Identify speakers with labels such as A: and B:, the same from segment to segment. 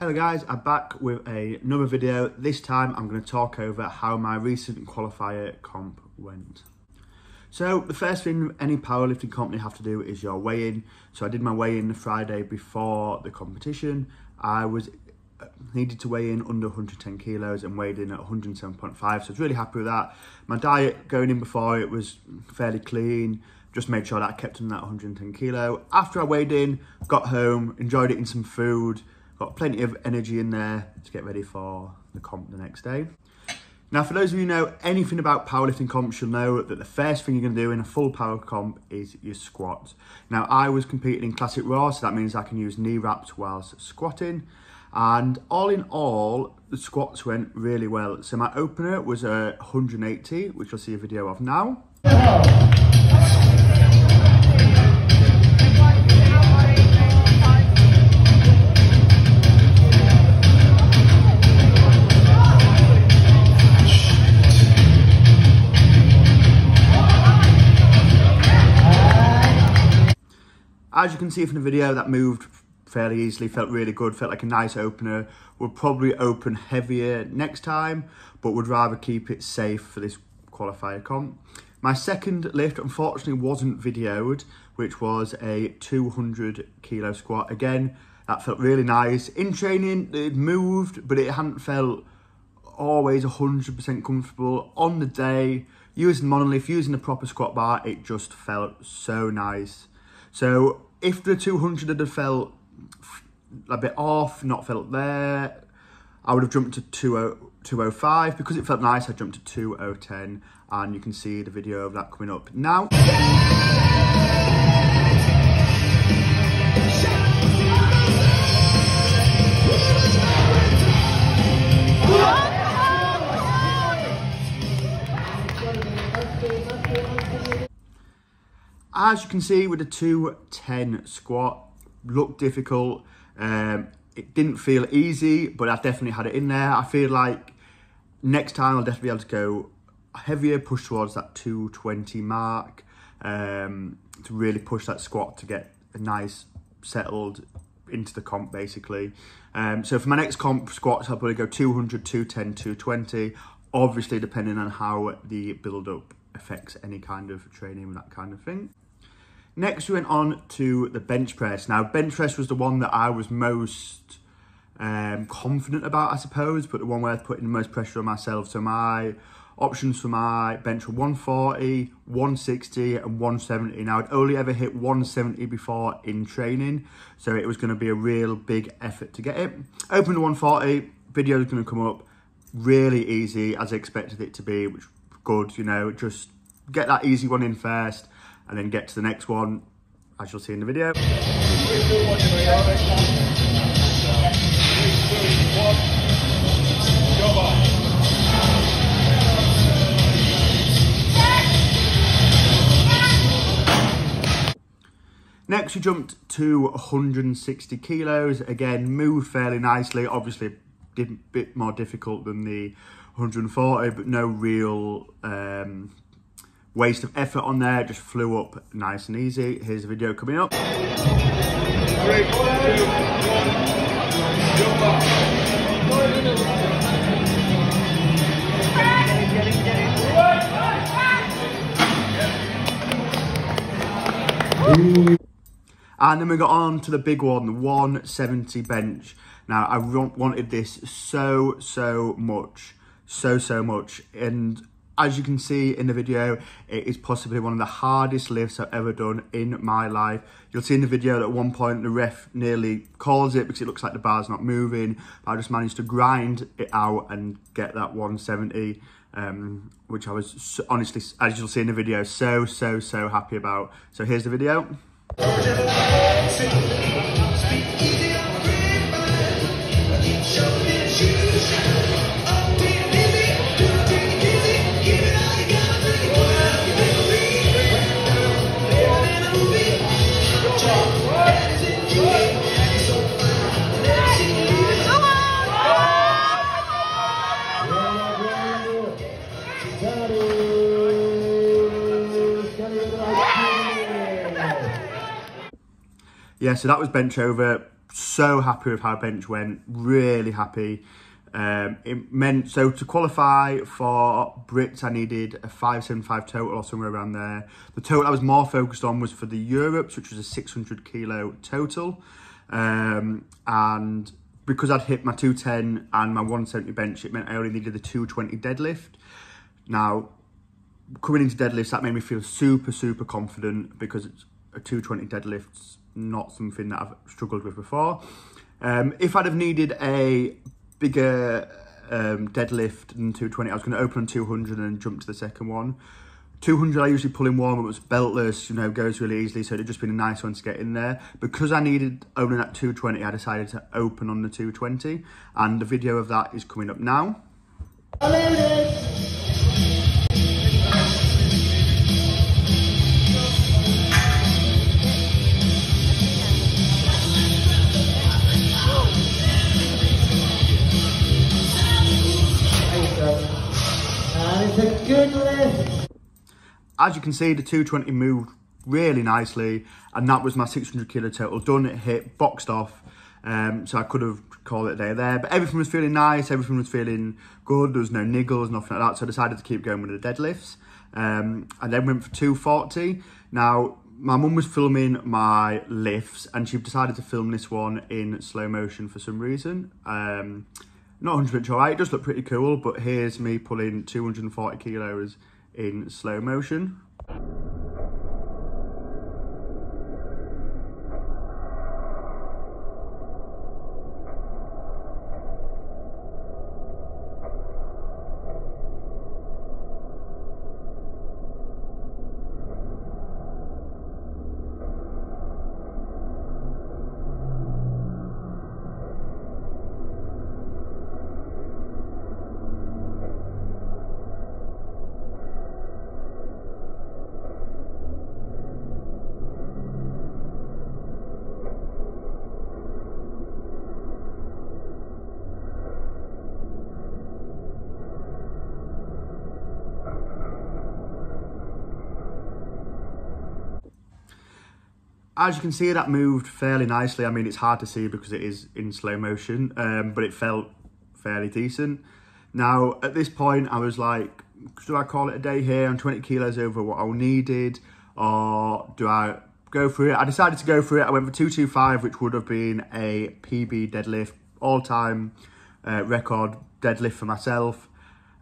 A: Hello guys, I'm back with another video. This time I'm going to talk over how my recent qualifier comp went. So the first thing any powerlifting company have to do is your weigh-in. So I did my weigh-in the Friday before the competition. I needed to weigh in under 110 kilos and weighed in at 107.5, so I was really happy with that. My diet going in before it was fairly clean, just made sure that I kept on that 110 kilo. After I weighed in, got home, enjoyed eating some food, got plenty of energy in there to get ready for the comp the next day. Now, for those of you who know anything about powerlifting comps, you'll know that the first thing you're going to do in a full power comp is your squats. Now, I was competing in classic raw, so that means I can use knee wraps whilst squatting. And all in all, the squats went really well. So my opener was 180, which you'll see a video of now. As you can see from the video, that moved fairly easily, felt really good, felt like a nice opener. Would probably open heavier next time, but would rather keep it safe for this qualifier comp. My second lift, unfortunately, wasn't videoed, which was a 200 kilo squat. Again, that felt really nice. In training, it moved, but it hadn't felt always 100% comfortable. On the day, using monolith, using the proper squat bar, it just felt so nice. So if the 200 had felt a bit off, not felt there, I would have jumped to 205. Because it felt nice, I jumped to 2010, and you can see the video of that coming up now. As you can see with the 210 squat, looked difficult. It didn't feel easy, but I definitely had it in there. I feel like next time I'll definitely be able to go heavier, push towards that 220 mark, to really push that squat to get a nice settled into the comp basically. So for my next comp squats, I'll probably go 200, 210, 220, obviously depending on how the build up affects any kind of training and that kind of thing. Next, we went on to the bench press. Now, bench press was the one that I was most confident about, I suppose, but the one where I was putting the most pressure on myself. So my options for my bench were 140, 160 and 170. Now, I'd only ever hit 170 before in training, so it was going to be a real big effort to get it. Open to 140, video is going to come up really easy, as I expected it to be, which was good, you know, just get that easy one in first, and then get to the next one, as you'll see in the video. Next, we jumped to 160 kilos. Again, moved fairly nicely. Obviously, a bit more difficult than the 140, but no real waste of effort on there, just flew up nice and easy. Here's the video coming up. 3, 2, 1, jump up. And then we got on to the big one, the 170 bench. Now, I wanted this so much, and as you can see in the video, it is possibly one of the hardest lifts I've ever done in my life. You'll see in the video that at one point the ref nearly calls it because it looks like the bar's not moving. But I just managed to grind it out and get that 170, which I was honestly, as you'll see in the video, so happy about. So here's the video. Yeah, so that was bench over. so happy with how bench went, really happy. It meant, so to qualify for Brits, I needed a 575 total or somewhere around there. The total I was more focused on was for the Europes, which was a 600 kilo total. And because I'd hit my 210 and my 170 bench, it meant I only needed the 220 deadlift. Now, coming into deadlifts, that made me feel super, super confident, because it's a 220 deadlift's not something that I've struggled with before. If I'd have needed a bigger deadlift than 220, I was going to open on 200 and jump to the second one. 200 I usually pull in warm-up, it's beltless, you know, goes really easily, so it'd just been a nice one to get in there. Because I needed only that 220, I decided to open on the 220, and the video of that is coming up now.
B: And it's a good lift.
A: As you can see, the 220 moved really nicely, and that was my 600 kilo total done. It hit, boxed off, so I could have called it a day there. But everything was feeling nice, everything was feeling good. There was no niggles, nothing like that. So I decided to keep going with the deadlifts, and then went for 240. Now, my mum was filming my lifts, and she decided to film this one in slow motion for some reason. Not 100% sure why, it does look pretty cool, but here's me pulling 240 kilos in slow motion. As you can see, that moved fairly nicely. I mean, it's hard to see because it is in slow motion, but it felt fairly decent. Now, at this point, I was like, do I call it a day here? I'm 20 kilos over what I needed, or do I go for it? I decided to go for it. I went for 225, which would have been a PB deadlift, all-time record deadlift for myself.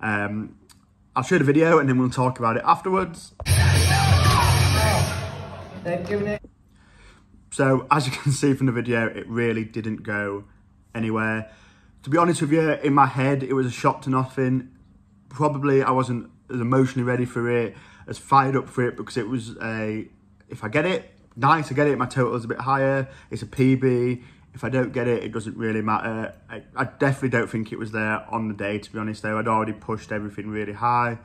A: I'll show the video and then we'll talk about it afterwards.
B: Thank you, Nick.
A: So, as you can see from the video, it really didn't go anywhere. To be honest with you, in my head, it was a shot to nothing. Probably I wasn't as emotionally ready for it, as fired up for it, because it was if I get it, nice, I get it, my total is a bit higher, it's a PB. If I don't get it, it doesn't really matter. I definitely don't think it was there on the day, to be honest, though. I'd already pushed everything really high.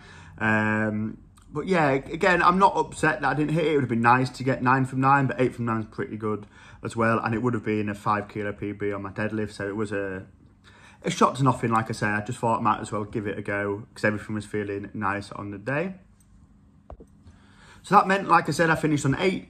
A: But yeah, again, I'm not upset that I didn't hit it. It would have been nice to get 9 from 9, but 8 from 9 is pretty good as well. And it would have been a 5 kilo PB on my deadlift. So it was a shot to nothing, like I say. I just thought I might as well give it a go because everything was feeling nice on the day. So that meant, like I said, I finished on 8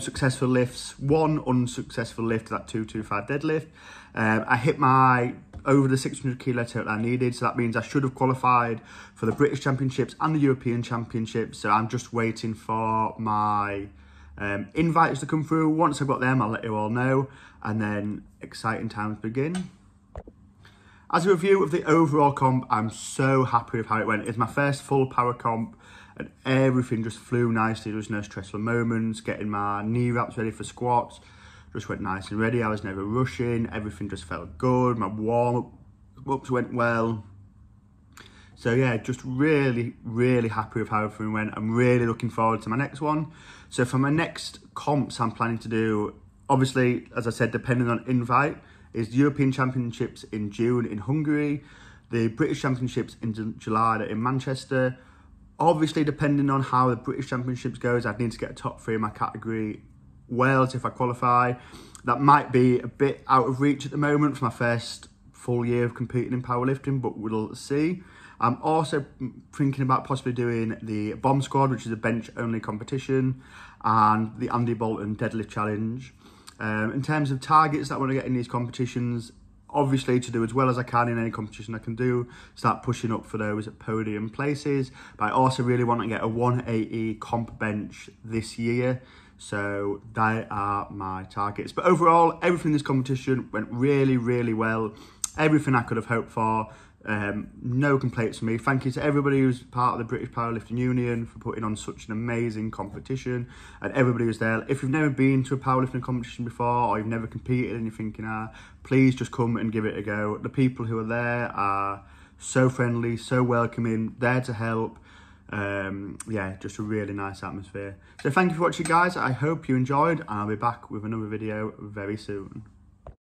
A: successful lifts, 1 unsuccessful lift, that 225 deadlift. I hit my over the 600 kilo total I needed, so that means I should have qualified for the British Championships and the European Championships. So I'm just waiting for my invites to come through. Once I've got them, I'll let you all know, and then exciting times begin. As a review of the overall comp, I'm so happy with how it went. It's my first full power comp, and everything just flew nicely. There was no stressful moments. Getting my knee wraps ready for squats just went nice and ready. I was never rushing. Everything just felt good. My warm-ups went well. So yeah, just really, really happy with how everything went. I'm really looking forward to my next one. So for my next comps, I'm planning to do, obviously, as I said, depending on invite, is the European Championships in June in Hungary, the British Championships in July in Manchester. Obviously, depending on how the British Championships goes, I'd need to get a top 3 in my category Wales if I qualify. That might be a bit out of reach at the moment for my first full year of competing in powerlifting, but we'll see. I'm also thinking about possibly doing the Bomb Squad, which is a bench only competition, and the Andy Bolton deadlift challenge. In terms of targets that I want to get in these competitions, obviously to do as well as I can in any competition I can do, start pushing up for those podium places. But I also really want to get a 180 comp bench this year. So they are my targets. But overall, everything in this competition went really, really well. Everything I could have hoped for. No complaints from me. Thank you to everybody who's part of the British Powerlifting Union for putting on such an amazing competition, and everybody who's there. If you've never been to a powerlifting competition before, or you've never competed and you're thinking, please just come and give it a go. The people who are there are so friendly, so welcoming, there to help. Yeah, just a really nice atmosphere. So thank you for watching, guys. I hope you enjoyed, and I'll be back with another video very soon.